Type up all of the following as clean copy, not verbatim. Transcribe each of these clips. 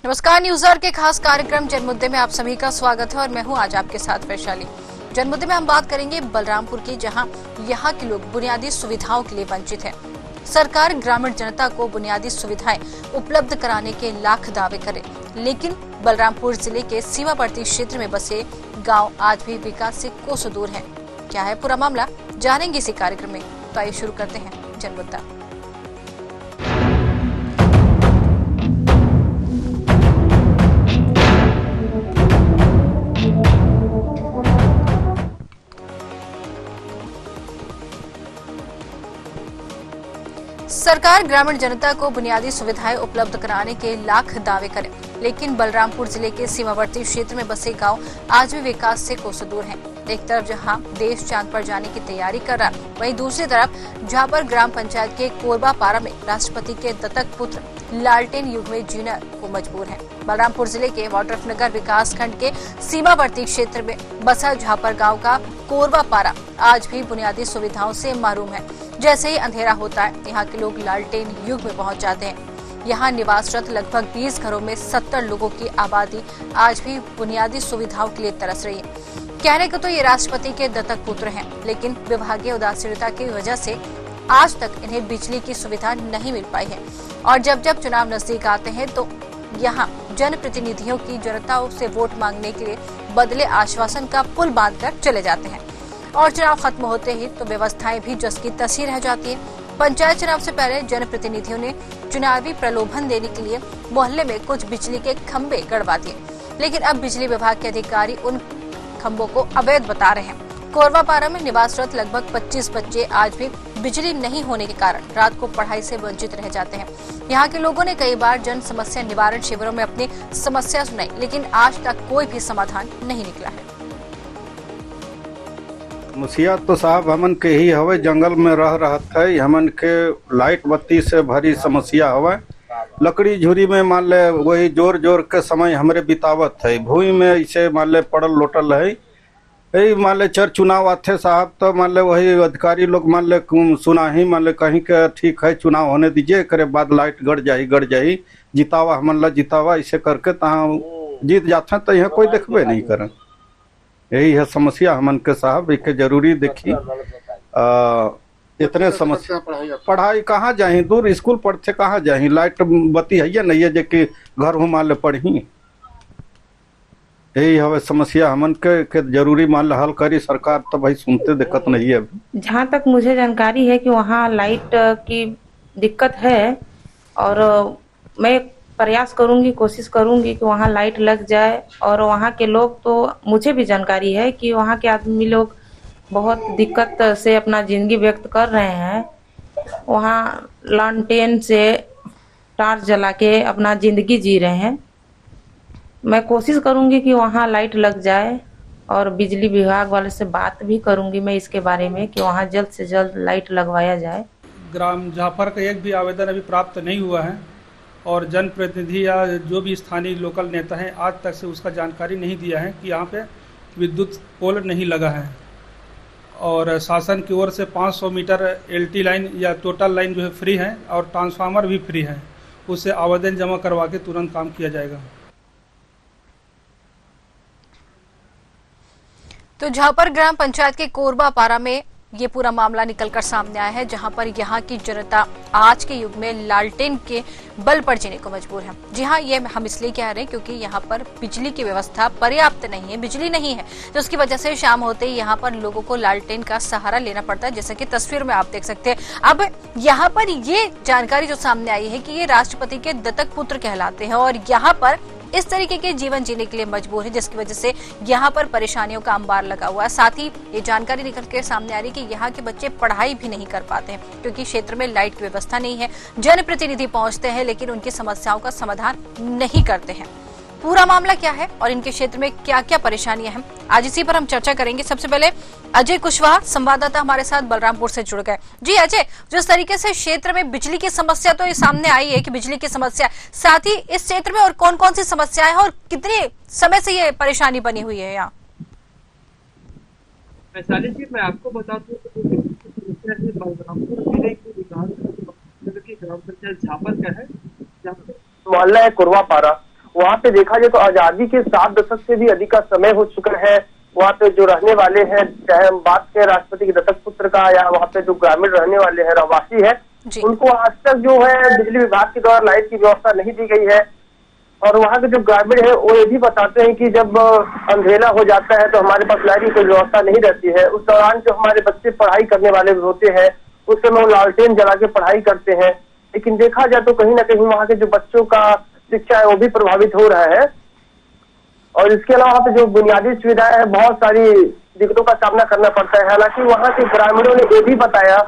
नमस्कार, न्यूज़र के खास कार्यक्रम जनमुद्दे में आप सभी का स्वागत है और मैं हूं आज आपके साथ वैशाली। जनमुद्दे में हम बात करेंगे बलरामपुर की, जहां यहां के लोग बुनियादी सुविधाओं के लिए वंचित हैं। सरकार ग्रामीण जनता को बुनियादी सुविधाएं उपलब्ध कराने के लाख दावे करे, लेकिन बलरामपुर जिले के सीमावर्ती क्षेत्र में बसे गाँव आज भी विकास से कोसों दूर है। क्या है पूरा मामला, जानेंगे इसी कार्यक्रम में। तो आइए शुरू करते हैं जनमुद्दा। सरकार ग्रामीण जनता को बुनियादी सुविधाएं उपलब्ध कराने के लाख दावे करे, लेकिन बलरामपुर जिले के सीमावर्ती क्षेत्र में बसे गांव आज भी विकास से कोसों दूर हैं। एक तरफ जहां देश चांद पर जाने की तैयारी कर रहा, वहीं दूसरी तरफ झापर ग्राम पंचायत के कोरबा पारा में राष्ट्रपति के दत्तक पुत्र लालटेन युग में जीने को मजबूर हैं। बलरामपुर जिले के वाड्रफनगर विकास खंड के सीमावर्ती क्षेत्र में बसा झापर गाँव का कोरबा पारा आज भी बुनियादी सुविधाओं से महरूम है। जैसे ही अंधेरा होता है, यहाँ के लोग लालटेन युग में पहुंच जाते हैं। यहाँ निवासरत लगभग 20 घरों में 70 लोगों की आबादी आज भी बुनियादी सुविधाओं के लिए तरस रही है। कहने को तो ये राष्ट्रपति के दत्तक पुत्र हैं, लेकिन विभागीय उदासीनता की वजह से आज तक इन्हें बिजली की सुविधा नहीं मिल पाई है। और जब जब चुनाव नजदीक आते हैं तो यहाँ जनप्रतिनिधियों की जनता से वोट मांगने के लिए बदले आश्वासन का पुल बांधकर चले जाते हैं और चुनाव खत्म होते ही तो व्यवस्थाएं भी जस की तसी रह जाती है। पंचायत चुनाव से पहले जनप्रतिनिधियों ने चुनावी प्रलोभन देने के लिए मोहल्ले में कुछ बिजली के खंभे गड़वा दिए, लेकिन अब बिजली विभाग के अधिकारी उन खंभों को अवैध बता रहे हैं। कोरबा पारा में निवासरत लगभग 25 बच्चे आज भी बिजली नहीं होने के कारण रात को पढ़ाई से वंचित रह जाते हैं। यहाँ के लोगों ने कई बार जन समस्या निवारण शिविरों में अपनी समस्या सुनाई, लेकिन आज तक कोई भी समाधान नहीं निकला है। मुखिया तो साहब हमन के ही हवे, जंगल में रह रहत है, हमन के लाइट बत्ती से भरी समस्या हवे। लकड़ी झुरी में मान ले वही जोर जोर के समय हमरे बितावत है। भूमि में ऐसे मान ले पड़ल लोटल है। यही मान ले चर चुनाव आते साहब, तो मान ले वही अधिकारी लोग मान ले सुना ही मान ले कहीं के ठीक है चुनाव होने दीजिए, करे बाद लाइट गड़ जाही जितावा हमन ला जितावा, ऐसे करके तहाँ जीत जाते हैं। तो यहाँ कोई देखबे नहीं करे। यही है समस्या हमन के साहब, एक जरूरी देखी। इतने समस्या पढ़ाई कहाँ जाही, दूर स्कूल पढ़ते कहाँ जाही, लाइट बत्ती है नहीं है जे घर हो मान ले पढ़ी। यही हवे समस्या हमन के जरूरी मान ले हल करी सरकार, तो भाई सुनते दिक्कत नहीं है। जहाँ तक मुझे जानकारी है कि वहाँ लाइट की दिक्कत है और मैं प्रयास करूंगी, कोशिश करूंगी कि वहाँ लाइट लग जाए। और वहाँ के लोग, तो मुझे भी जानकारी है कि वहाँ के आदमी लोग बहुत दिक्कत से अपना जिंदगी व्यक्त कर रहे हैं। वहाँ लालटेन से टार्च जला के अपना जिंदगी जी रहे हैं। मैं कोशिश करूंगी कि वहाँ लाइट लग जाए और बिजली विभाग वाले से बात भी करूंगी मैं इसके बारे में कि वहाँ जल्द से जल्द लाइट लगवाया जाए। ग्राम झापर का एक भी आवेदन अभी प्राप्त नहीं हुआ है और जनप्रतिनिधि या जो भी स्थानीय लोकल नेता हैं आज तक से उसका जानकारी नहीं दिया है कि यहाँ पे विद्युत पोल नहीं लगा है। और शासन की ओर से 500 मीटर एलटी लाइन या टोटल लाइन जो है फ्री है और ट्रांसफार्मर भी फ्री है। उससे आवेदन जमा करवा के तुरंत काम किया जाएगा। तो झापर ग्राम पंचायत के कोरबा पारा में ये पूरा मामला निकलकर सामने आया है, जहां पर यहाँ की जनता आज के युग में लालटेन के बल पर जीने को मजबूर है। जी हाँ, ये हम इसलिए कह रहे हैं क्योंकि यहाँ पर बिजली की व्यवस्था पर्याप्त नहीं है, बिजली नहीं है, तो उसकी वजह से शाम होते ही यहाँ पर लोगों को लालटेन का सहारा लेना पड़ता है, जैसा कि तस्वीर में आप देख सकते हैं। अब यहाँ पर ये जानकारी जो सामने आई है कि ये राष्ट्रपति के दत्तक पुत्र कहलाते हैं और यहाँ पर इस तरीके के जीवन जीने के लिए मजबूर है, जिसकी वजह से यहाँ पर परेशानियों का अंबार लगा हुआ है। साथ ही ये जानकारी निकल के सामने आ रही है कि यहाँ के बच्चे पढ़ाई भी नहीं कर पाते हैं क्योंकि क्षेत्र में लाइट की व्यवस्था नहीं है। जनप्रतिनिधि पहुंचते हैं लेकिन उनकी समस्याओं का समाधान नहीं करते हैं। पूरा मामला क्या है और इनके क्षेत्र में क्या क्या परेशानियां हैं, आज इसी पर हम चर्चा करेंगे। सबसे पहले अजय कुशवाहा संवाददाता हमारे साथ बलरामपुर से जुड़ गए। जी अजय, जिस तरीके से क्षेत्र में बिजली की समस्या तो ये सामने आई है कि बिजली की समस्या, साथ ही इस क्षेत्र में और कौन कौन सी समस्याएं हैं और कितने समय से ये परेशानी बनी हुई है यहाँ? वैशाली जी, मैं आपको बता दूं तो बलरामपुर जिले की ग्राम पंचायत झापर का है, जहाँ पे मोहल्ला है कोरबा पारा वहाँ पे देखा जाए तो आजादी के 7 दशक से भी अधिक का समय हो चुका है। वहाँ पे जो रहने वाले हैं, चाहे हम बात करें राष्ट्रपति के दत्तक पुत्र का या वहाँ पे जो ग्रामीण रहने वाले हैं, रहवासी है, उनको आज तक जो है बिजली विभाग के द्वारा लाइट की व्यवस्था नहीं दी गई है। और वहाँ के जो ग्रामीण है वो ये भी बताते हैं कि जब अंधेरा हो जाता है तो हमारे पास लाइट की कोई व्यवस्था नहीं रहती है। उस दौरान जो हमारे बच्चे पढ़ाई करने वाले होते हैं उस समय वो लालटेन जला के पढ़ाई करते हैं, लेकिन देखा जाए तो कहीं ना कहीं वहाँ के जो बच्चों का शिक्षा है वो भी प्रभावित हो रहा है। और इसके अलावा वहाँ पे जो बुनियादी सुविधाएं है, बहुत सारी दिक्कतों का सामना करना पड़ता है। हालांकि वहाँ के ग्रामीणों ने ये भी बताया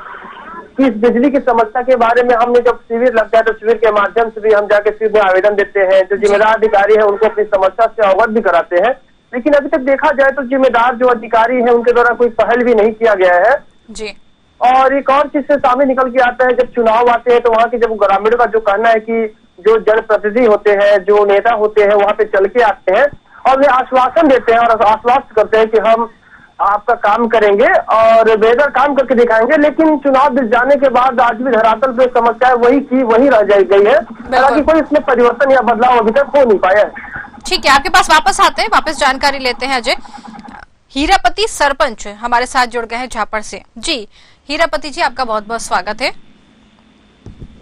कि इस बिजली की समस्या के बारे में हमने जब शिविर लगता है तो शिविर के माध्यम से भी हम जाके शिविर में आवेदन देते हैं, जो जिम्मेदार अधिकारी है उनको अपनी समस्या से अवगत भी कराते हैं, लेकिन अभी तक देखा जाए तो जिम्मेदार जो अधिकारी है उनके द्वारा कोई पहल भी नहीं किया गया है जी। और एक और चीज से सामने निकल के आता है, जब चुनाव आते हैं तो वहाँ के जब ग्रामीणों का जो कहना है कि जो जनप्रतिनिधि होते हैं, जो नेता होते हैं, वहाँ पे चल के आते हैं और वे आश्वासन देते हैं और आश्वस्त करते हैं कि हम आपका काम करेंगे और बेहतर काम करके दिखाएंगे, लेकिन चुनाव बीत जाने के बाद आज भी धरातल पे समस्या वही की वही रह गई है। हालांकि कोई इसमें परिवर्तन या बदलाव अभी तक हो नहीं पाया है। ठीक है, आपके पास वापस आते हैं, वापस जानकारी लेते हैं। अजय हीरापति सरपंच हमारे साथ जुड़ गए हैं झापड़ से। जी हीरापति जी, आपका बहुत बहुत स्वागत है।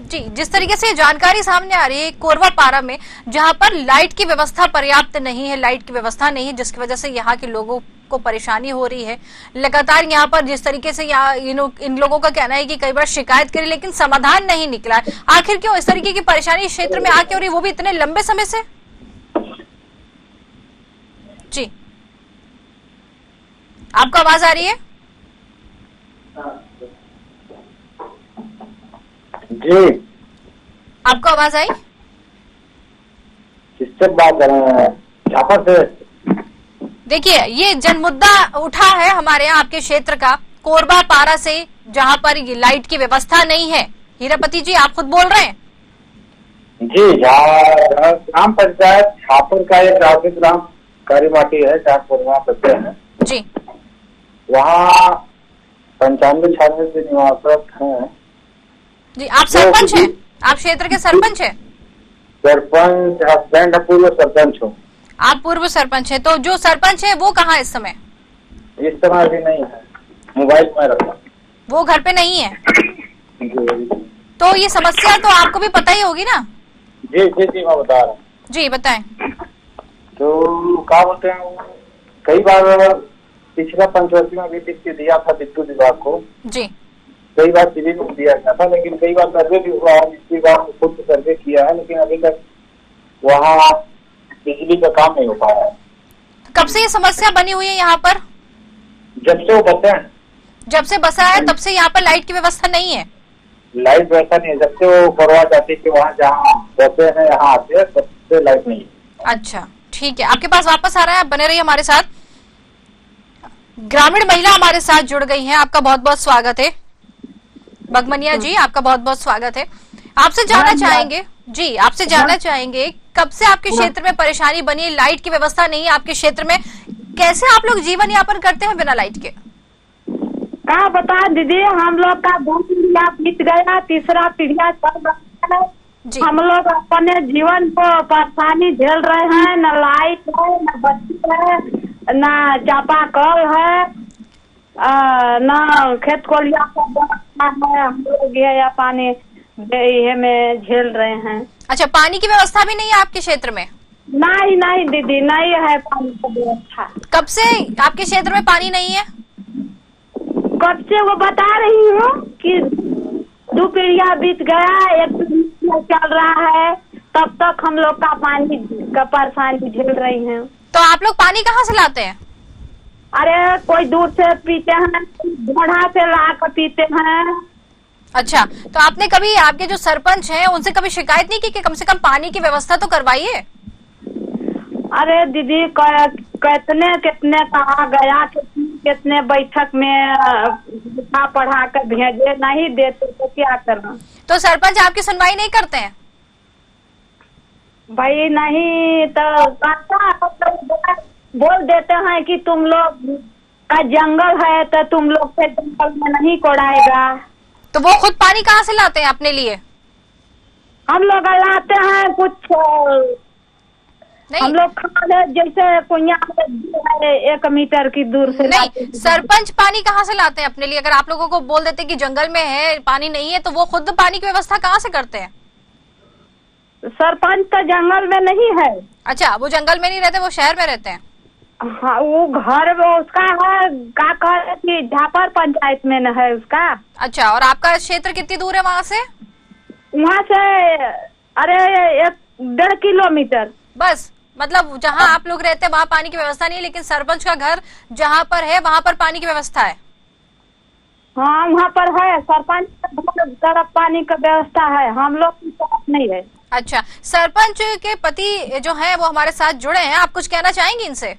जी, जिस तरीके से जानकारी सामने आ रही है कोरबा पारा में, जहां पर लाइट की व्यवस्था पर्याप्त नहीं है, लाइट की व्यवस्था नहीं है, जिसकी वजह से यहाँ के लोगों को परेशानी हो रही है। लगातार यहाँ पर जिस तरीके से यहाँ इन लोगों का कहना है कि कई बार शिकायत करी लेकिन समाधान नहीं निकला है। आखिर क्यों इस तरीके की परेशानी क्षेत्र में आके हो रही, वो भी इतने लंबे समय से? जी, आपको आवाज आ रही है? जी, आपको आवाज आई? किससे बात कर रहे हैं? झापड़ से। देखिए, ये जन मुद्दा उठा है हमारे यहाँ आपके क्षेत्र का, कोरबा पारा से, जहाँ पर ये लाइट की व्यवस्था नहीं है। हीरापति जी, आप खुद बोल रहे हैं। जी, ग्राम पंचायत झापड़ का एक ग्रामीण ग्राम कारीमाटी है, जहाँ कोरबा पड़ते हैं जी। वहाँ 95-96 निवासक हैं। जी, आप सरपंच हैं? आप क्षेत्र के सरपंच हैं? सरपंच हस्बैंड, पूर्व सरपंच हूँ। आप पूर्व सरपंच है, तो जो सरपंच है वो कहाँ इस समय? इस समय भी नहीं है, मोबाइल में रखा, वो घर पे नहीं है। जी। तो ये समस्या तो आपको भी पता ही होगी ना? जी जी जी, मैं बता रहा हूँ। जी बताएं। तो क्या बोलते हैं, कई बार पिछला पंचवर्षीय में भी लिख दिया था विद्युत विभाग को जी। कई बार शिविर में दिया गया था, लेकिन कई बार सर्वे भी हुआ है, इसी बार खुद सर्वे किया है, लेकिन अभी तक वहाँ बिजली का काम नहीं हो पाया है। कब से ये समस्या बनी हुई है यहाँ पर? जब से वो बसे हैं। जब से बसा है तब से यहाँ पर लाइट की व्यवस्था नहीं है? लाइट व्यवस्था नहीं है, जब से वो करवा जाती कि वहाँ जहाँ बसे हैं यहाँ आते हैं तब से लाइट नहीं है। अच्छा ठीक है, आपके पास वापस आ रहा है, आप बने रहिए हमारे साथ। ग्रामीण महिला हमारे साथ जुड़ गई हैं, आपका बहुत बहुत स्वागत है। बगमनिया जी, आपका बहुत बहुत स्वागत है। आपसे जानना चाहेंगे जी, आपसे जानना चाहेंगे कब से आपके क्षेत्र में परेशानी बनी है, लाइट की व्यवस्था नहीं है आपके क्षेत्र में, कैसे आप लोग जीवन यापन करते हैं बिना लाइट के? क्या बता दीदी, हम लोग का 2 पीढ़िया बीत गया, तीसरा पीढ़िया चल रहा है। हम लोग अपने जीवन को परेशानी झेल रहे हैं, न लाइट है, न बत्ती है, न चापाकल है, न खेत कोलिया का व्यवस्था है। हम लोग ये पानी में झेल रहे हैं। अच्छा, पानी की व्यवस्था भी नहीं है आपके क्षेत्र में? नहीं नहीं दीदी, नहीं है पानी की व्यवस्था। कब से आपके क्षेत्र में पानी नहीं है? कब से वो बता रही हूँ कि 2 पीढ़िया बीत गया, 1 पीढ़िया चल रहा है, तब तक हम लोग का पानी का परेशानी झेल रही हैं। तो आप लोग पानी कहाँ से लाते हैं? अरे कोई दूर से पीते हैं, ढोढ़ा से ला कर पीते हैं। अच्छा, तो आपने कभी आपके जो सरपंच हैं उनसे कभी शिकायत नहीं की कि कम से कम पानी की व्यवस्था तो करवाइए? अरे दीदी, कितने कहा गया, कितने बैठक में पढ़ा कर भेजे, नहीं देते तो क्या करना। तो सरपंच आपकी सुनवाई नहीं करते हैं? भाई नहीं तो बोल देते हैं कि तुम लोग का जंगल है तो तुम लोग से जंगल में नहीं कोड़ाएगा। तो वो खुद पानी कहाँ से लाते हैं अपने लिए? हम लोग लाते हैं कुछ हम लोग खाने जैसे कुइया 1 मीटर की दूर से नहीं, सरपंच पानी कहाँ से लाते हैं अपने लिए? अगर आप लोगों को बोल देते कि जंगल में है पानी नहीं है, तो वो खुद पानी की व्यवस्था कहाँ से करते हैं? सरपंच तो जंगल में नहीं है। अच्छा, वो जंगल में नहीं रहते, वो शहर में रहते हैं। हाँ, वो घर उसका है, का कहे कि झापर पंचायत में न है उसका। अच्छा, और आपका क्षेत्र कितनी दूर है वहाँ से? वहाँ से अरे 1.5 किलोमीटर बस। मतलब जहाँ आप लोग रहते हैं वहाँ पानी की व्यवस्था नहीं है, लेकिन सरपंच का घर जहाँ पर है वहाँ पर पानी की व्यवस्था है। हाँ, वहाँ पर है, सरपंच तरफ पानी का व्यवस्था है, हम लोग की तरफ नहीं है। अच्छा, सरपंच के पति जो हैं वो हमारे साथ जुड़े हैं, आप कुछ कहना चाहेंगे इनसे?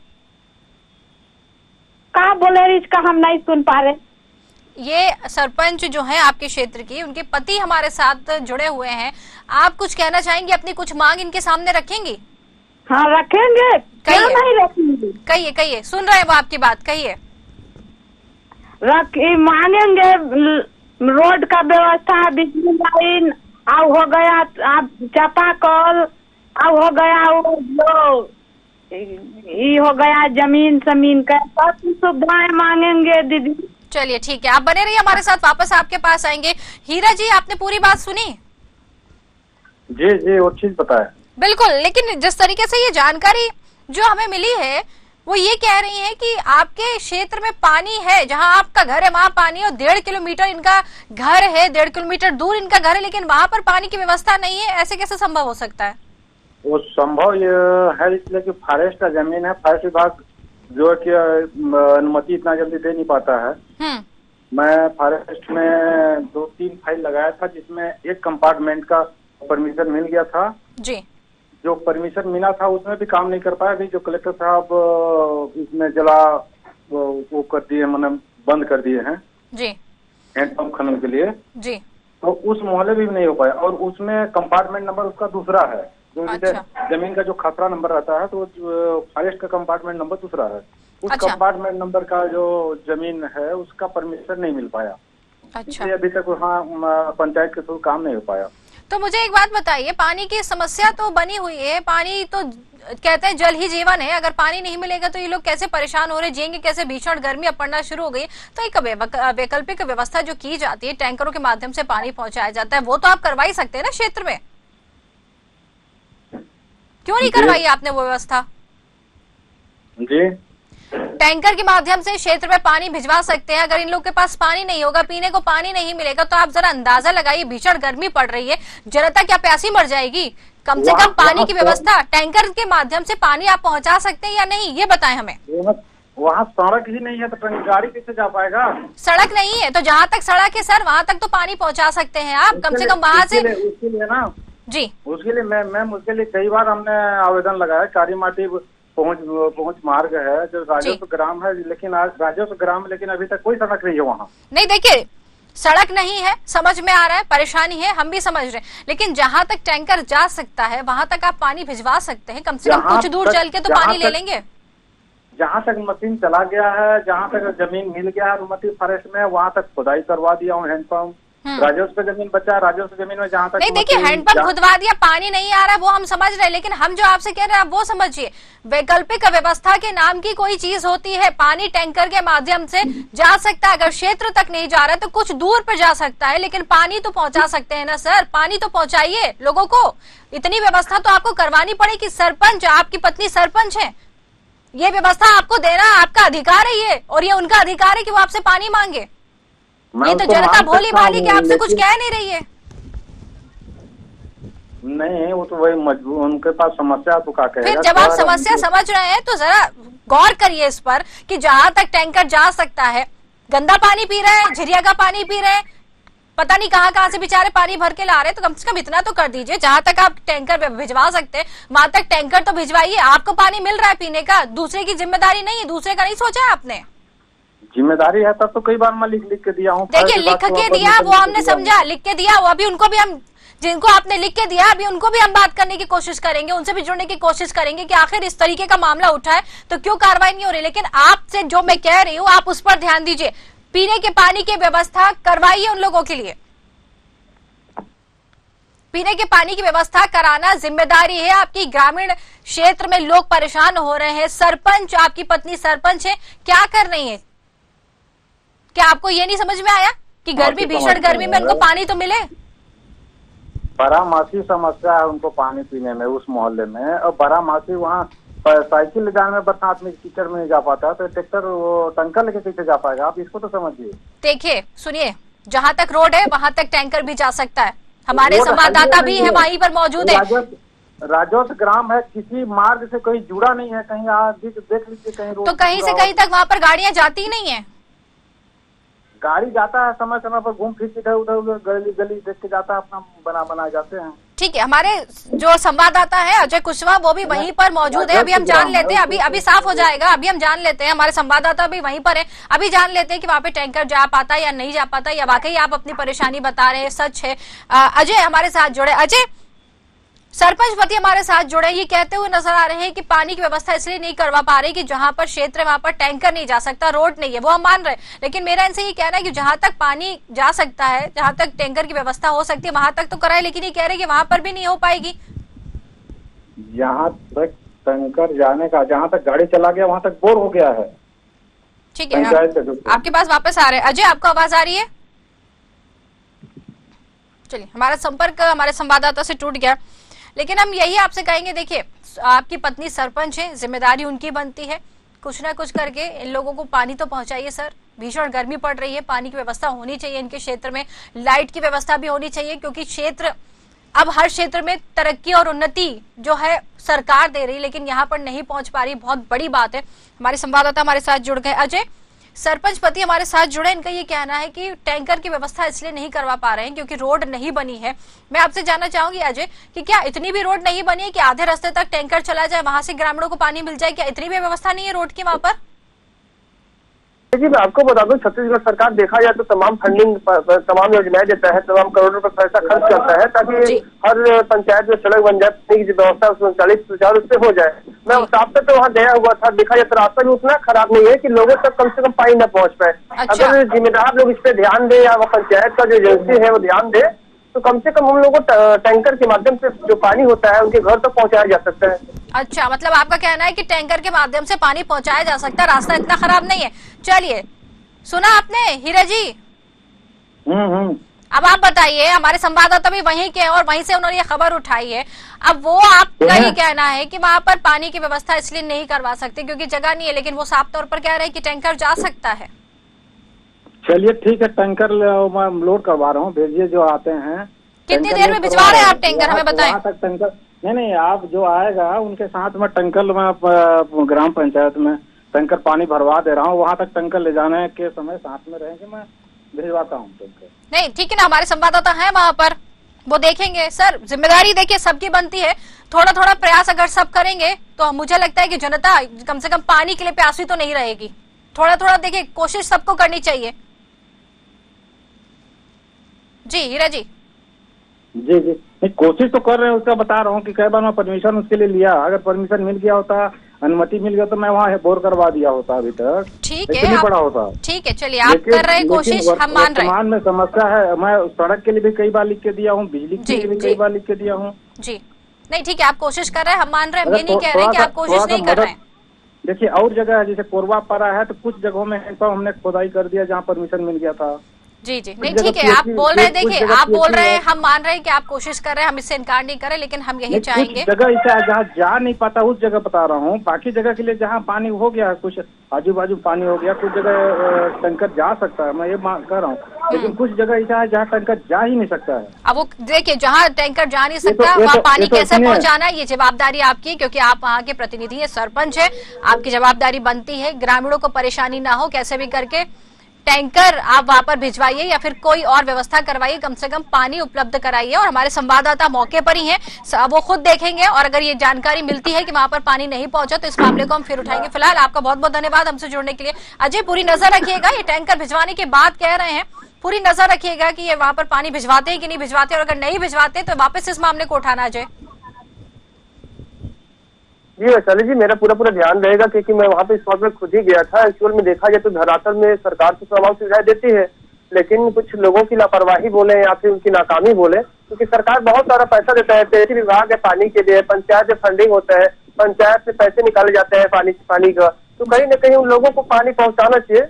कहा बोले रही, इसका हम नहीं सुन पा रहे। ये सरपंच जो है आपके क्षेत्र की, उनके पति हमारे साथ जुड़े हुए हैं, आप कुछ कहना चाहेंगे? अपनी कुछ मांग इनके सामने रखेंगी? हाँ, रखेंगे, क्यों नहीं रखेंगे। कहिए कहिए, सुन रहे हैं वो आपकी बात, कहिए। मांगेंगे रोड का व्यवस्था, बिजली लाइन, अब हो गया आप चापाकल, अब हो गया वो जो ये हो गया जमीन का, सब सुविधाएं मांगेंगे दीदी। चलिए ठीक है, आप बने रहिए हमारे साथ, वापस आपके पास आएंगे। हीरा जी, आपने पूरी बात सुनी? जी जी, वो चीज पता है बिल्कुल, लेकिन जिस तरीके से ये जानकारी जो हमें मिली है वो ये कह रही है कि आपके क्षेत्र में पानी है, जहां आपका घर है वहां पानी है, और 1.5 किलोमीटर इनका घर है, 1.5 किलोमीटर दूर इनका घर है, लेकिन वहां पर पानी की व्यवस्था नहीं है। ऐसे कैसे संभव हो सकता है? वो संभव ये है इसलिए कि फॉरेस्ट का जमीन है, फॉरेस्ट विभाग जो है कि अनुमति इतना जल्दी दे नहीं पाता है। मैं फॉरेस्ट में 2-3 फाइल लगाया था, जिसमें एक कंपार्टमेंट का परमिशन मिल गया था जी। जो परमिशन मिला था उसमें भी काम नहीं कर पाया। अभी जो कलेक्टर साहब इसमें जला वो कर दिए, मतलब बंद कर दिए हैं जी, हैंडपंप खनन के लिए जी। तो उस मोहल्ले भी नहीं हो पाया, और उसमें कंपार्टमेंट नंबर उसका दूसरा है, जो अच्छा। जमीन का जो खतरा नंबर रहता है तो फॉरेस्ट का कंपार्टमेंट नंबर दूसरा है। उस अच्छा। कंपार्टमेंट नंबर का जो जमीन है उसका परमिशन नहीं मिल पाया। अच्छा, अभी तक वहाँ पंचायत के थ्रू काम नहीं हो पाया। तो मुझे एक बात बताइए, पानी की समस्या तो बनी हुई है, पानी तो कहते हैं जल ही जीवन है, अगर पानी नहीं मिलेगा तो ये लोग कैसे परेशान हो रहे, जिएंगे कैसे? भीषण गर्मी अब पड़ना शुरू हो गई, तो एक वैकल्पिक व्यवस्था जो की जाती है, टैंकरों के माध्यम से पानी पहुंचाया जाता है, वो तो आप करवा ही सकते हैं ना क्षेत्र में। क्यों नहीं करवाई आपने वो व्यवस्था? जी, टैंकर के माध्यम से क्षेत्र में पानी भिजवा सकते हैं। अगर इन लोग के पास पानी नहीं होगा, पीने को पानी नहीं मिलेगा, तो आप जरा अंदाजा लगाइए, भीषण गर्मी पड़ रही है, जनता क्या प्यासी मर जाएगी? कम से कम पानी की व्यवस्था, टैंकर के माध्यम से पानी आप पहुंचा सकते हैं या नहीं, ये बताएं हमें। वहाँ सड़क ही नहीं है तो गाड़ी कैसे जा पाएगा? सड़क नहीं है तो जहाँ तक सड़क है सर, वहाँ तक तो पानी पहुँचा सकते हैं आप, कम से कम वहाँ से। उसके लिए ना जी, उसके लिए मैम उसके लिए कई बार हमने आवेदन लगाया। कारी माटी पहुंच मार्ग है जो राजस्व ग्राम है, लेकिन आज राजस्व ग्राम, लेकिन अभी तक कोई सड़क नहीं है वहाँ। नहीं, देखिए सड़क नहीं है, समझ में आ रहा है, परेशानी है, हम भी समझ रहे हैं, लेकिन जहाँ तक टैंकर जा सकता है वहाँ तक आप पानी भिजवा सकते हैं, कम से कम कुछ दूर चल के तो पानी ले लेंगे। जहाँ तक मशीन चला गया है, जहाँ तक जमीन मिल गया है अनुमति फॉरेस्ट में, वहाँ तक खुदाई करवा दिया हूँ। हैंडपंप राजस्व जमीन बचा, राजस्व जमीन में जहाँ तक नहीं, देखिए हैंडपंप खुदवा दिया, पानी नहीं आ रहा है वो हम समझ रहे हैं, लेकिन हम जो आपसे कह रहे हैं आप वो समझिए। वैकल्पिक व्यवस्था के नाम की कोई चीज होती है, पानी टैंकर के माध्यम से जा सकता है, अगर क्षेत्र तक नहीं जा रहा है तो कुछ दूर पर जा सकता है, लेकिन पानी तो पहुंचा सकते हैं ना सर, पानी तो पहुंचाइए लोगों को। इतनी व्यवस्था तो आपको करवानी पड़ेगी। सरपंच, आपकी पत्नी सरपंच है, ये व्यवस्था आपको देना आपका अधिकार है ये, और ये उनका अधिकार है कि वो आपसे पानी मांगे। ये तो जनता भोली भाली के आपसे कुछ कह नहीं रही है। नहीं, वो तो वही मजबूर, उनके पास समस्या तो क्या कहेगा। फिर जब आप समस्या समझ रहे हैं तो जरा गौर करिए इस पर कि जहां तक टैंकर जा सकता है, गंदा पानी पी रहे हैं, झिरिया का पानी पी रहे हैं, पता नहीं कहाँ से बेचारे पानी भर के ला रहे हैं, तो कम से कम इतना तो कर दीजिए। जहां तक आप टैंकर भिजवा सकते हैं वहां तक टैंकर तो भिजवाइए। आपको पानी मिल रहा है पीने का, दूसरे की जिम्मेदारी नहीं है, दूसरे का नहीं सोचा है आपने। जिम्मेदारी है तब तो कई बार मैं लिख के दिया हूँ। देखिए लिख के दिया वो हमने समझा, लिख के दिया वो, अभी उनको भी हम, जिनको आपने लिख के दिया अभी उनको भी हम बात करने की कोशिश करेंगे, उनसे भी जुड़ने की कोशिश करेंगे कि आखिर इस तरीके का मामला उठा है तो क्यों कार्रवाई नहीं हो रही। लेकिन आपसे जो मैं कह रही हूँ आप उस पर ध्यान दीजिए, पीने के पानी की व्यवस्था करवाइए उन लोगों के लिए। पीने के पानी की व्यवस्था कराना जिम्मेदारी है आपकी ग्रामीण क्षेत्र में लोग परेशान हो रहे हैं। सरपंच, आपकी पत्नी सरपंच है, क्या कर रही है? क्या आपको ये नहीं समझ में आया कि गर्मी, भीषण गर्मी में उनको पानी तो मिले? बारामासी समस्या है उनको पानी पीने में उस मोहल्ले में, और बारामासी वहाँ साइकिल ले जाने में बरसात में कीचड़ में नहीं जा पाता, तो ट्रैक्टर वो टंकर लेके कैसे जा पाएगा? आप इसको तो समझिए। देखिए, सुनिए, जहाँ तक रोड है वहां तक टैंकर भी जा सकता है। हमारे संवाददाता भी है वहीं पर मौजूद है। राजस्व ग्राम है, किसी मार्ग से कहीं जुड़ा नहीं है, कहीं आप देख लीजिए कहीं रोड, तो कहीं से कहीं तक वहाँ पर गाड़ियां जाती ही नहीं है। गाड़ी जाता है समय समय पर, घूम फिर इधर उधर गली गली देख के जाता है, अपना बना जाते हैं। ठीक है, हमारे जो संवाददाता है अजय कुशवाहा वो भी वहीं पर मौजूद है। अभी हम जान लेते हैं, अभी साफ हो जाएगा। अभी हम जान लेते हैं, हमारे संवाददाता भी वहीं पर है। अभी जान लेते हैं कि वहाँ पे टैंकर जा पाता है या नहीं जा पाता, या वाकई आप अपनी परेशानी बता रहे हैं सच है। अजय हमारे साथ जुड़े। अजय, सरपंच पति हमारे साथ जुड़े, ये कहते हुए नजर आ रहे हैं कि पानी की व्यवस्था इसलिए नहीं करवा पा रही कि जहां पर क्षेत्र है वहां पर टैंकर नहीं जा सकता, रोड नहीं है, वो हम मान रहे हैं। लेकिन मेरा इनसे ये कहना है कि जहां तक पानी जा सकता है, जहां तक टैंकर की व्यवस्था हो सकती है वहां तक तो कराए, लेकिन ये कह रहे हैं कि वहां पर भी नहीं हो पाएगी। जहाँ तक टैंकर जाने का, जहाँ तक गाड़ी चला गया वहां तक बोर हो गया है। ठीक है, आपके पास वापस आ रहे हैं। अजय, आपको आवाज आ रही है? चलिए, हमारा संपर्क हमारे संवाददाता से टूट गया, लेकिन हम यही आपसे कहेंगे, देखिए आपकी पत्नी सरपंच है, जिम्मेदारी उनकी बनती है, कुछ ना कुछ करके इन लोगों को पानी तो पहुंचाइए सर। भीषण गर्मी पड़ रही है, पानी की व्यवस्था होनी चाहिए इनके क्षेत्र में, लाइट की व्यवस्था भी होनी चाहिए, क्योंकि क्षेत्र अब हर क्षेत्र में तरक्की और उन्नति जो है सरकार दे रही, लेकिन यहाँ पर नहीं पहुंच पा रही, बहुत बड़ी बात है। हमारे संवाददाता हमारे साथ जुड़ गए। अजय, सरपंच पति हमारे साथ जुड़े, इनका ये कहना है कि टैंकर की व्यवस्था इसलिए नहीं करवा पा रहे हैं क्योंकि रोड नहीं बनी है। मैं आपसे जानना चाहूंगी अजय कि क्या इतनी भी रोड नहीं बनी है कि आधे रास्ते तक टैंकर चला जाए, वहां से ग्रामीणों को पानी मिल जाए? क्या इतनी भी व्यवस्था नहीं है रोड की वहां पर? जी, मैं आपको बता दूं, छत्तीसगढ़ सरकार देखा जाए तो तमाम फंडिंग, तमाम योजनाएं देता है, तमाम करोड़ों रुपए पैसा खर्च करता है ताकि हर पंचायत में सड़क बन जाए, पानी की व्यवस्था संचालित सुचारू रूप से हो जाए। मैं उस हफ्ते तो वहाँ गया हुआ था, देखा जाए तो रास्ता भी उतना खराब नहीं है कि लोगों तक कम से कम पानी न पहुँच पाए। अगर जिम्मेदार लोग इस पे ध्यान दे, या पंचायत का जो एजेंसी है वो ध्यान दे, तो कम से कम हम लोगों को टैंकर के माध्यम से जो पानी होता है उनके घर तक पहुंचाया जा सकता है। अच्छा, मतलब आपका कहना है कि टैंकर के माध्यम से पानी पहुंचाया जा सकता है, रास्ता इतना खराब नहीं है। चलिए, सुना आपने हीरा जी? अब आप बताइए, हमारे संवाददाता भी वहीं के हैं और वहीं से उन्होंने ये खबर उठाई है। अब वो आपका ये कहना है कि वहां पर पानी की व्यवस्था इसलिए नहीं करवा सकते क्योंकि जगह नहीं है, लेकिन वो साफ तौर पर कह रहे हैं कि टैंकर जा सकता है। चलिए ठीक है, टैंकर मैं लोड करवा रहा हूँ, भेजिए जो आते हैं। कितनी देर में भिजवा रहे हैं आप टैंकर, हमें बताएं। तक टैंकर नहीं, आप जो आएगा उनके साथ में टैंकर में ग्राम पंचायत में टैंकर पानी भरवा दे रहा हूँ, वहाँ तक टैंकर ले जाने के समय साथ में रहेंगे, मैं भिजवाता हूँ टैंकर। नहीं, ठीक है ना, हमारे संवाददाता हैं वहाँ पर, वो देखेंगे। सर, जिम्मेदारी देखिए सबकी बनती है, थोड़ा थोड़ा प्रयास अगर सब करेंगे तो मुझे लगता है कि जनता कम से कम पानी के लिए प्यासी तो नहीं रहेगी। थोड़ा थोड़ा देखिए, कोशिश सबको करनी चाहिए। जी हीरा जी। जी नहीं, कोशिश तो कर रहे हैं, उसका बता रहा हूँ कि कई बार मैं परमिशन उसके लिए लिया, अगर परमिशन मिल गया होता, अनुमति मिल गया तो मैं वहाँ बोर करवा दिया होता अभी तक। ठीक है, पड़ा होता। ठीक है, चलिए आप कर रहे हैं कोशिश, हम मान रहे हैं। वर्तमान में समस्या है, मैं सड़क के लिए भी कई बार लिख के दिया हूँ, बिजली के लिए भी कई बार लिख के दिया हूँ। जी नहीं, ठीक है, आप कोशिश कर रहे हैं, हम मान रहे हैं, हम ये नहीं कह रहे हैं कि आप कोशिश नहीं कर रहे हैं। देखिए, और जगह है जैसे कोरबा पड़ा है, तो कुछ जगहों में हमने खोदाई कर दिया जहाँ परमिशन मिल गया था। जी जी नहीं, ठीक है, आप बोल रहे हैं, देखिए आप बोल रहे हैं, हम मान रहे हैं कि आप कोशिश कर रहे हैं, हम इससे इनकार नहीं कर रहे, लेकिन हम यही चाहेंगे। जगह ऐसा जहाँ जा नहीं पाता उस जगह बता रहा हूँ, बाकी जगह के लिए जहाँ पानी हो गया, कुछ आजू बाजू पानी हो गया, कुछ जगह टैंकर जा सकता है, मैं ये कह रहा हूँ, लेकिन कुछ जगह ऐसा है जहाँ टैंकर जा ही नहीं सकता है। अब वो देखिए, जहाँ टैंकर जा नहीं सकता वहाँ पानी कैसे पहुँचाना है, ये जवाबदारी आपकी है, क्योंकि आप वहाँ के प्रतिनिधि है, सरपंच है, आपकी जवाबदारी बनती है ग्रामीणों को परेशानी ना हो, कैसे भी करके टैंकर आप वहां पर भिजवाइए या फिर कोई और व्यवस्था करवाइए, कम से कम पानी उपलब्ध कराइए। और हमारे संवाददाता मौके पर ही हैं, वो खुद देखेंगे, और अगर ये जानकारी मिलती है कि वहां पर पानी नहीं पहुंचा तो इस मामले को हम फिर उठाएंगे। फिलहाल आपका बहुत बहुत धन्यवाद हमसे जुड़ने के लिए। अजय, पूरी नजर रखिएगा, ये टैंकर भिजवाने के बाद कह रहे हैं, पूरी नजर रखिएगा कि ये वहां पर पानी भिजवाते हैं कि नहीं भिजवाते, और अगर नहीं भिजवाते तो वापस इस मामले को उठाना। अजय जी वैशाली जी, मेरा पूरा ध्यान रहेगा, क्योंकि मैं वहाँ पे इस वक्त में खुद ही गया था। एक्चुअल में देखा जाए तो धरातल में सरकार तो तमाम सुविधाएं देती है, लेकिन कुछ लोगों की लापरवाही बोले या फिर उनकी नाकामी बोले, क्योंकि सरकार बहुत सारा पैसा देता है, कृषि विभाग है पानी के लिए, पंचायत में फंडिंग होता है, पंचायत से पैसे निकाले जाते हैं पानी का, तो कहीं न कहीं उन लोगों को पानी पहुंचाना चाहिए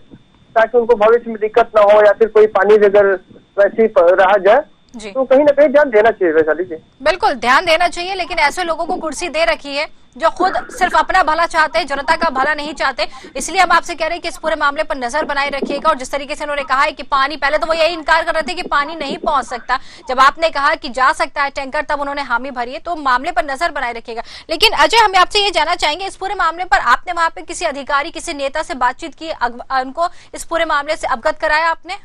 ताकि उनको भविष्य में दिक्कत ना हो, या फिर कोई पानी अगर वैसे रहा जाए तो कहीं ना कहीं ध्यान देना चाहिए। वैशाली जी बिल्कुल ध्यान देना चाहिए, लेकिन ऐसे लोगों को कुर्सी दे रखी है जो खुद सिर्फ अपना भला चाहते हैं, जनता का भला नहीं चाहते। इसलिए हम आपसे कह रहे हैं कि इस पूरे मामले पर नजर बनाए रखिएगा। और जिस तरीके से उन्होंने कहा है कि पानी, पहले तो वो यही इनकार कर रहे थे कि पानी नहीं पहुंच सकता, जब आपने कहा कि जा सकता है टैंकर तब उन्होंने हामी भरी है, तो मामले पर नजर बनाए रखिएगा। लेकिन अजय, हम आपसे ये जानना चाहेंगे, इस पूरे मामले पर आपने वहां पे किसी अधिकारी, किसी नेता से बातचीत की, उनको इस पूरे मामले से अवगत कराया आपने?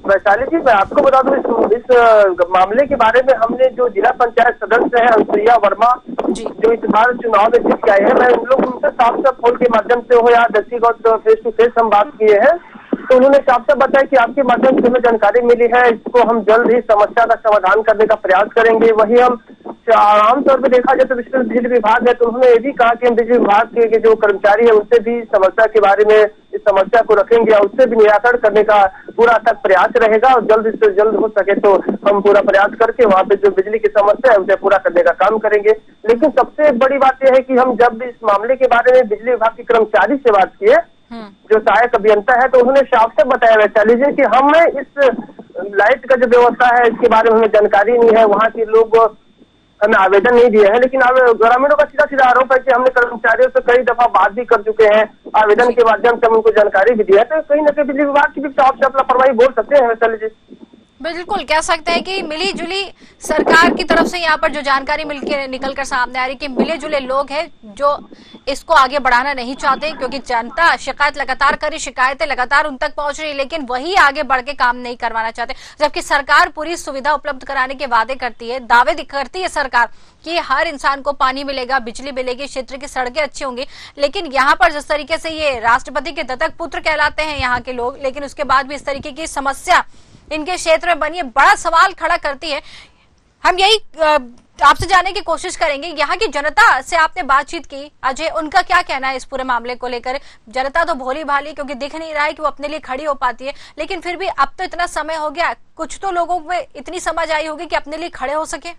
वैशाली जी मैं आपको बता दूं, इस मामले के बारे में हमने जो जिला पंचायत सदस्य है अनुसुईया वर्मा जो इस बार चुनाव में जीत के आए हैं, मैं उन लोग उनसे साफ साफ फोन के माध्यम से हो या व्यक्तिगत फेस टू फेस हम बात किए हैं, तो उन्होंने साफ साफ बताया कि आपके माध्यम से हमें जानकारी मिली है, इसको हम जल्द ही समस्या का समाधान करने का प्रयास करेंगे। वही हम आमतौर पर देखा जाए तो बिजली विभाग है, तो उन्होंने ये भी कहा कि हम बिजली विभाग के जो कर्मचारी है उनसे भी समस्या के बारे में, इस समस्या को रखेंगे और उससे भी निराकरण करने का पूरा तक प्रयास रहेगा, और जल्द से जल्द हो सके तो हम पूरा प्रयास करके वहाँ पे जो बिजली की समस्या है उसे पूरा करने का काम करेंगे। लेकिन सबसे बड़ी बात यह है कि हम जब इस मामले के बारे में बिजली विभाग के कर्मचारी से बात किए, जो सहायक अभियंता है, तो उन्होंने साफ से बताया वैशाली जी कि हमें इस लाइट का जो व्यवस्था है इसके बारे में हमें जानकारी नहीं है, वहाँ के लोग हमें आवेदन नहीं दिए हैं। लेकिन ग्रामीणों का सीधा सीधा आरोप है कि हमने कर्मचारियों से कई दफा बात भी कर चुके हैं, आवेदन के माध्यम से हम उनको जानकारी भी दी है, तो कहीं न कहीं बिजली विभाग की भी साफ साफ लापरवाही बोल सकते हैं वैशाली जी। बिल्कुल कह सकते हैं कि मिली जुली सरकार की तरफ से यहाँ पर जो जानकारी निकल कर सामने आ रही कि मिले जुले लोग हैं जो इसको आगे बढ़ाना नहीं चाहते, क्योंकि जनता शिकायत लगातार कर रही, शिकायतें लगातार उन तक पहुंच रही, लेकिन वही आगे बढ़ के काम नहीं करवाना चाहते। जबकि सरकार पूरी सुविधा उपलब्ध कराने के वादे करती है, दावे करती है सरकार कि हर इंसान को पानी मिलेगा, बिजली मिलेगी, क्षेत्र की सड़कें अच्छी होंगी, लेकिन यहाँ पर जिस तरीके से ये राष्ट्रपति के दत्तक पुत्र कहलाते हैं यहाँ के लोग, लेकिन उसके बाद भी इस तरीके की समस्या इनके क्षेत्र में बनी है, बड़ा सवाल खड़ा करती है। हम यही आपसे जानने की कोशिश करेंगे, यहाँ की जनता से आपने बातचीत की अजय, उनका क्या कहना है इस पूरे मामले को लेकर? जनता तो भोली भाली, क्योंकि दिख नहीं रहा है कि वो अपने लिए खड़ी हो पाती है, लेकिन फिर भी अब तो इतना समय हो गया, कुछ तो लोगों में इतनी समझ आई होगी कि अपने लिए खड़े हो सके।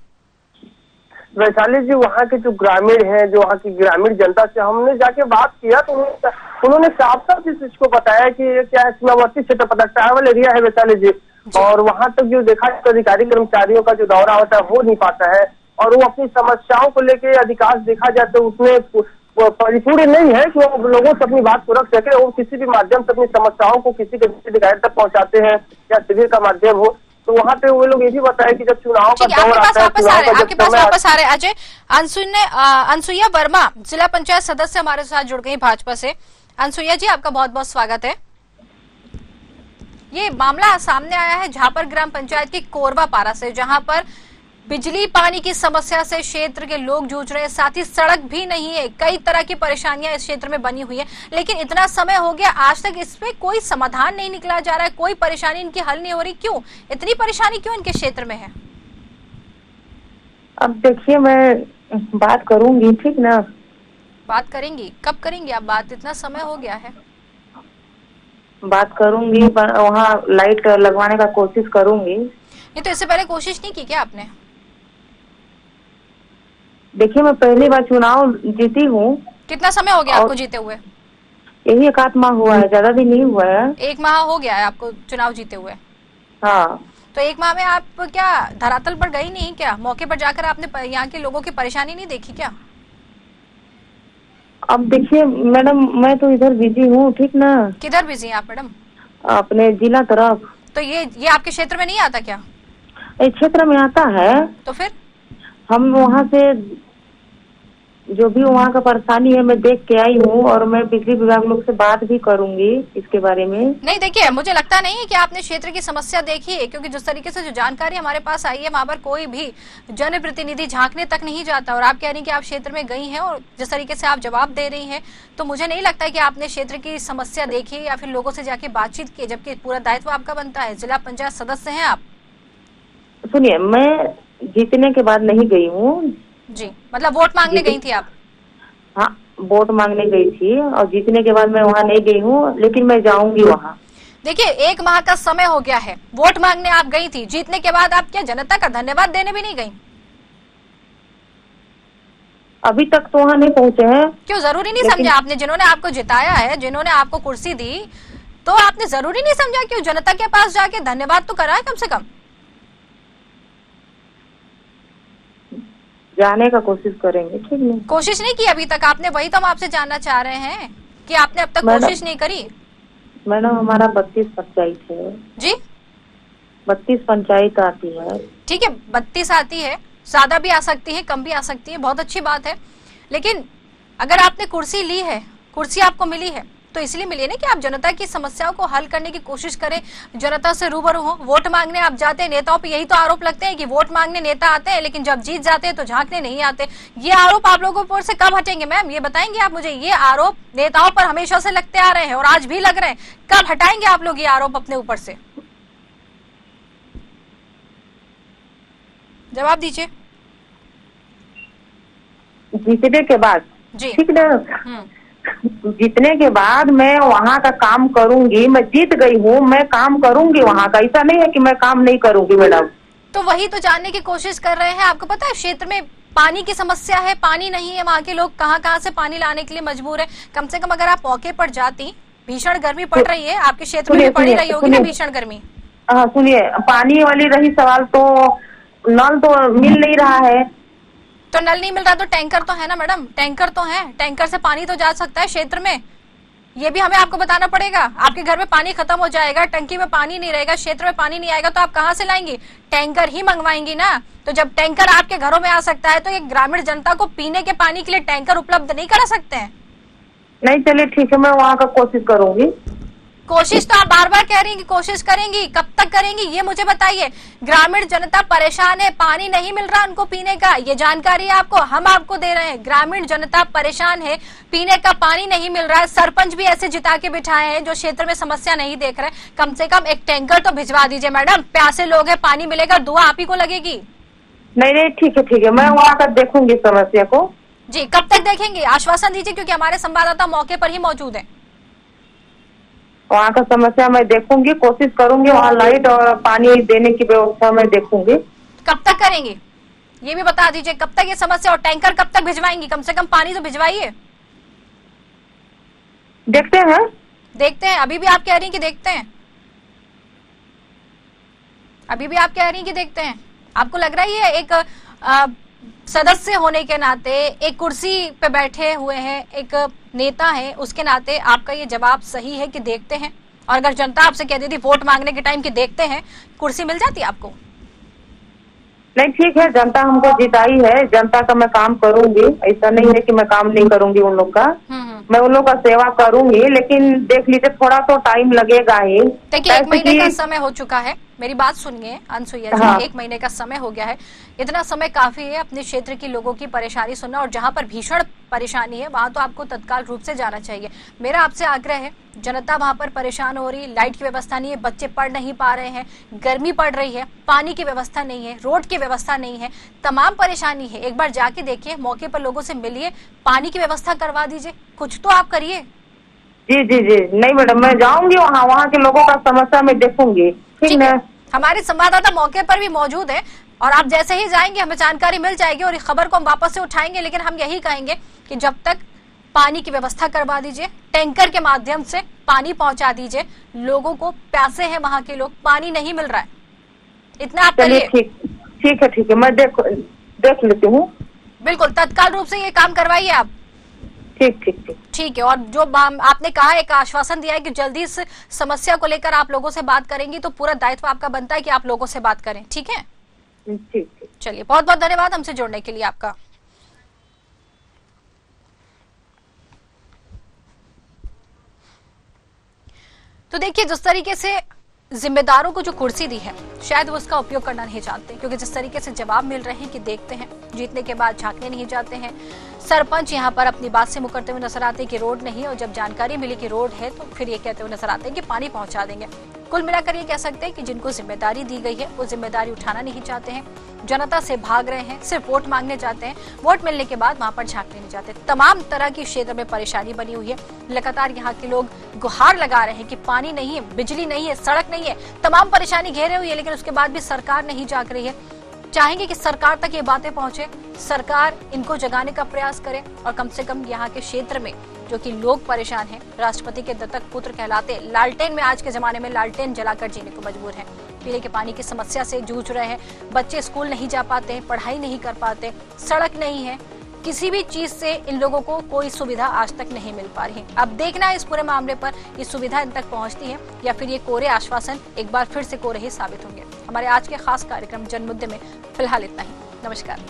वैशाली जी वहाँ के जो ग्रामीण हैं, जो वहाँ की ग्रामीण जनता से हमने जाके बात किया, तो उन्होंने साफ साफ इस चीज को बताया कि क्या है, सीमावर्ती क्षेत्र पता ट्राइबल एरिया है वैशाली जी, और वहाँ तक जो देखा तो अधिकारी कर्मचारियों का जो दौरा होता है हो नहीं पाता है, और वो अपनी समस्याओं को लेके अधिकांश देखा जाए तो उसमें परिपूर्ण नहीं है कि वो लोगों से अपनी बात को रख सके, वो किसी भी माध्यम से अपनी समस्याओं को किसी के अधिकारी तक पहुँचाते हैं या शिविर का माध्यम हो, तो वहाँ पे वो लोग ये भी बताया कि जब चुनाव का दौर आता है, आपके पास वापस आ रहे अजय, अनुसुईया वर्मा जिला पंचायत सदस्य हमारे साथ जुड़ गई भाजपा से। अनुसुईया जी आपका बहुत बहुत स्वागत है। ये मामला सामने आया है झापर ग्राम पंचायत की कोरबा पारा से, जहां पर बिजली पानी की समस्या से क्षेत्र के लोग जूझ रहे हैं, साथ ही सड़क भी नहीं है, कई तरह की परेशानियां इस क्षेत्र में बनी हुई है, लेकिन इतना समय हो गया आज तक इसमें कोई समाधान नहीं निकला जा रहा है, कोई परेशानी इनकी हल नहीं हो रही। क्यों इतनी परेशानी क्यों इनके क्षेत्र में है? अब देखिए मैं बात करूंगी, ठीक ना? बात करेंगी, कब करेंगी आप बात? इतना समय हो गया है। बात करूंगी, वहाँ लाइट लगवाने का कोशिश करूंगी। ये तो इससे पहले कोशिश नहीं की क्या आपने? देखिए मैं पहली बार चुनाव जीती हूँ। कितना समय हो गया आपको जीते हुए? यही 1 माह हुआ है, ज्यादा भी नहीं हुआ है। 1 माह हो गया है आपको चुनाव जीते हुए? हाँ। तो 1 माह में आप क्या धरातल पर गई नहीं क्या? मौके पर जाकर आपने यहाँ के लोगों की परेशानी नहीं देखी क्या? अब देखिए मैडम मैं तो इधर बिजी हूँ, ठीक ना? किधर बिजी हैं आप मैडम? अपने जिला तरफ। तो ये आपके क्षेत्र में नहीं आता क्या? इस क्षेत्र में आता है। तो फिर हम वहाँ से जो भी वहाँ का परेशानी है मैं देख के आई हूँ, और मैं बिजली विभाग लोग से बात भी करूंगी इसके बारे में। नहीं देखिए, मुझे लगता नहीं है कि आपने क्षेत्र की समस्या देखी है, क्योंकि जिस तरीके से जो जानकारी हमारे पास आई है वहाँ पर कोई भी जनप्रतिनिधि झांकने तक नहीं जाता, और आप कह रही हैं कि आप क्षेत्र में गई हैं, और जिस तरीके से आप जवाब दे रही हैं तो मुझे नहीं लगता है कि आपने क्षेत्र की समस्या देखी या फिर लोगों से जाके बातचीत की, जबकि पूरा दायित्व आपका बनता है, जिला पंचायत सदस्य हैं आप। सुनिए, मैं जीतने के बाद नहीं गई हूँ जी, मतलब वोट मांगने गई थी आप? हाँ, वोट मांगने गई थी, और जीतने के बाद मैं वहाँ नहीं गई हूँ, लेकिन मैं जाऊंगी वहाँ। देखिए 1 माह का समय हो गया है, वोट मांगने आप गई थी, जीतने के बाद आप क्या जनता का धन्यवाद देने भी नहीं गई? अभी तक तो वहाँ नहीं पहुँचे हैं। क्यों जरूरी नहीं समझा आपने? जिन्होंने आपको जिताया है, जिन्होंने आपको कुर्सी दी, तो आपने जरूरी नहीं समझा क्यों जनता के पास जाके धन्यवाद तो करा है कम से कम? जाने का कोशिश करेंगे। ठीक नहीं, कोशिश नहीं की अभी तक आपने, वही तो हम आपसे जानना चाह रहे हैं कि आपने अब तक कोशिश नहीं करी। मैडम हमारा 32 पंचायत है जी, 32 पंचायत आती है। ठीक है, 32 आती है, ज्यादा भी आ सकती है, कम भी आ सकती है, बहुत अच्छी बात है। लेकिन अगर आपने कुर्सी ली है, कुर्सी आपको मिली है, तो इसलिए मिली ना कि आप जनता की समस्याओं को हल करने की कोशिश करें, जनता से रूबरू हो। वोट मांगने आप जाते हैं, नेताओं पे यही तो आरोप लगते हैं कि वोट मांगने नेता आते हैं, लेकिन जब जीत जाते हैं तो झांकने नहीं आते। ये आरोप आप लोगों पर से कब हटेंगे मैम? ये बताएंगे आप मुझे? ये आरोप नेताओं पर हमेशा से लगते आ रहे हैं और आज भी लग रहे हैं, कब हटाएंगे आप लोग ये आरोप अपने ऊपर से? जवाब दीजिए। जीतने के बाद जी, ठीक ना, जीतने के बाद मैं वहाँ का काम करूंगी। मैं जीत गई हूँ, मैं काम करूंगी वहाँ का, ऐसा नहीं है कि मैं काम नहीं करूंगी मैडम। तो वही तो जानने की कोशिश कर रहे हैं। आपको पता है क्षेत्र में पानी की समस्या है, पानी नहीं है, वहाँ के लोग कहाँ कहाँ से पानी लाने के लिए मजबूर है। कम से कम अगर आप मौके पर जाती, भीषण गर्मी पड़ रही है आपके क्षेत्र में, भी पड़ रही होगी ना भीषण गर्मी? हाँ सुनिए, पानी वाली रही सवाल, तो नल तो मिल नहीं रहा है। तो नल नहीं मिल रहा तो टैंकर तो है ना मैडम, टैंकर तो है, टैंकर से पानी तो जा सकता है क्षेत्र में। ये भी हमें आपको बताना पड़ेगा। आपके घर में पानी खत्म हो जाएगा, टंकी में पानी नहीं रहेगा, क्षेत्र में पानी नहीं आएगा, तो आप कहाँ से लाएंगी? टैंकर ही मंगवाएंगी ना। तो जब टैंकर आपके घरों में आ सकता है, तो ये ग्रामीण जनता को पीने के पानी के लिए टैंकर उपलब्ध नहीं करा सकते हैं? नहीं, चलिए ठीक है, मैं वहाँ का कोशिश करूंगी। कोशिश तो आप बार बार कह रही हैं कि कोशिश करेंगी, कब तक करेंगी ये मुझे बताइए। ग्रामीण जनता परेशान है, पानी नहीं मिल रहा उनको पीने का, ये जानकारी आपको हम आपको दे रहे हैं। ग्रामीण जनता परेशान है, पीने का पानी नहीं मिल रहा है। सरपंच भी ऐसे जिता के बिठाए हैं जो क्षेत्र में समस्या नहीं देख रहे। कम से कम एक टैंकर तो भिजवा दीजिए मैडम, प्यासे लोग हैं, पानी मिलेगा, दुआ आप ही को लगेगी। नहीं, ठीक है, मैं वहाँ का देखूंगी समस्या को। जी, कब तक देखेंगे? आश्वासन दीजिए, क्योंकि हमारे संवाददाता मौके पर ही मौजूद है। वहाँ का समस्या मैं देखूंगी, कोशिश करूंगी, वहाँ लाइट और पानी देने की व्यवस्था मैं देखूंगी। कब तक करेंगे ये भी बता दीजिए, कब तक ये समस्या, और टैंकर कब तक भिजवाएंगी? कम से कम पानी तो भिजवाइए। देखते हैं। अभी भी आप कह रही हैं कि देखते हैं? अभी भी आप कह रही हैं कि देखते हैं? आपको लग रहा है ये एक सदस्य होने के नाते, एक कुर्सी पे बैठे हुए हैं, एक नेता है, उसके नाते आपका ये जवाब सही है कि देखते हैं? और अगर जनता आपसे कह देती वोट मांगने के टाइम कि देखते हैं, कुर्सी मिल जाती आपको? नहीं, ठीक है, जनता हमको जिताई है, जनता का मैं काम करूंगी। ऐसा नहीं है कि मैं काम नहीं करूंगी उन लोग का, मैं उन लोग का सेवा करूंगी, लेकिन देख लीजिए थोड़ा तो टाइम लगेगा ही। देखिए, 1 महीने का समय हो चुका है, मेरी बात सुनिए अनसुईया जी। हाँ। 1 महीने का समय हो गया है, इतना समय काफी है अपने क्षेत्र की लोगों की परेशानी सुनना, और जहां पर भीषण परेशानी है वहां तो आपको तत्काल रूप से जाना चाहिए। मेरा आपसे आग्रह है, जनता वहां पर परेशान हो रही, लाइट की व्यवस्था नहीं है, बच्चे पढ़ नहीं पा रहे हैं, गर्मी पड़ रही है, पानी की व्यवस्था नहीं है, रोड की व्यवस्था नहीं है, तमाम परेशानी है। एक बार जाके देखिए, मौके पर लोगों से मिलिए, पानी की व्यवस्था करवा दीजिए, कुछ तो आप करिए। जी, नहीं मैडम, मैं जाऊंगी वहाँ के लोगों का समस्या में देखूंगी। ठीक है, हमारे संवाददाता मौके पर भी मौजूद है, और आप जैसे ही जाएंगे हमें जानकारी मिल जाएगी और इस खबर को हम वापस से उठाएंगे। लेकिन हम यही कहेंगे कि जब तक पानी की व्यवस्था करवा दीजिए, टैंकर के माध्यम से पानी पहुंचा दीजिए, लोगों को प्यासे हैं वहां के लोग, पानी नहीं मिल रहा है, इतना आप करिए। ठीक है, मैं देख लेती हूँ। बिल्कुल, तत्काल रूप से ये काम करवाइए आप। ठीक है। और जो आपने कहा, एक आश्वासन दिया है कि जल्दी इस समस्या को लेकर आप लोगों से बात करेंगी, तो पूरा दायित्व आपका बनता है कि आप लोगों से बात करें। ठीक है, ठीक। चलिए, बहुत बहुत धन्यवाद हमसे जुड़ने के लिए आपका। तो देखिए, जिस तरीके से जिम्मेदारों को जो कुर्सी दी है, शायद वो उसका उपयोग करना नहीं चाहते, क्योंकि जिस तरीके से जवाब मिल रहे हैं कि देखते हैं, जीतने के बाद झांकने नहीं जाते हैं। सरपंच यहाँ पर अपनी बात से मुकरते हुए नजर आते हैं कि रोड नहीं, और जब जानकारी मिली कि रोड है तो फिर ये कहते हुए नजर आते हैं कि पानी पहुंचा देंगे। कुल मिलाकर ये कह सकते हैं कि जिनको जिम्मेदारी दी गई है वो जिम्मेदारी उठाना नहीं चाहते हैं, जनता से भाग रहे हैं, सिर्फ वोट मांगने जाते हैं, वोट मिलने के बाद वहां पर झांकने नहीं जाते। तमाम तरह की क्षेत्र में परेशानी बनी हुई है। लगातार यहाँ के लोग गुहार लगा रहे हैं कि पानी नहीं है, बिजली नहीं है, सड़क नहीं है, तमाम परेशानी घेरे हुई है, लेकिन उसके बाद भी सरकार नहीं जाग रही है। चाहेंगे कि सरकार तक ये बातें पहुंचे, सरकार इनको जगाने का प्रयास करे और कम से कम यहाँ के क्षेत्र में जो कि लोग परेशान हैं, राष्ट्रपति के दत्तक पुत्र कहलाते लालटेन में, आज के जमाने में लालटेन जलाकर जीने को मजबूर हैं, पीने के पानी की समस्या से जूझ रहे हैं, बच्चे स्कूल नहीं जा पाते, पढ़ाई नहीं कर पाते, सड़क नहीं है, किसी भी चीज से इन लोगों को कोई सुविधा आज तक नहीं मिल पा रही। अब देखना है इस पूरे मामले पर ये सुविधा इन तक पहुंचती है या फिर ये कोरे आश्वासन एक बार फिर से कोरे ही साबित होंगे। हमारे आज के खास कार्यक्रम जनमुद्दे में फिलहाल इतना ही। नमस्कार।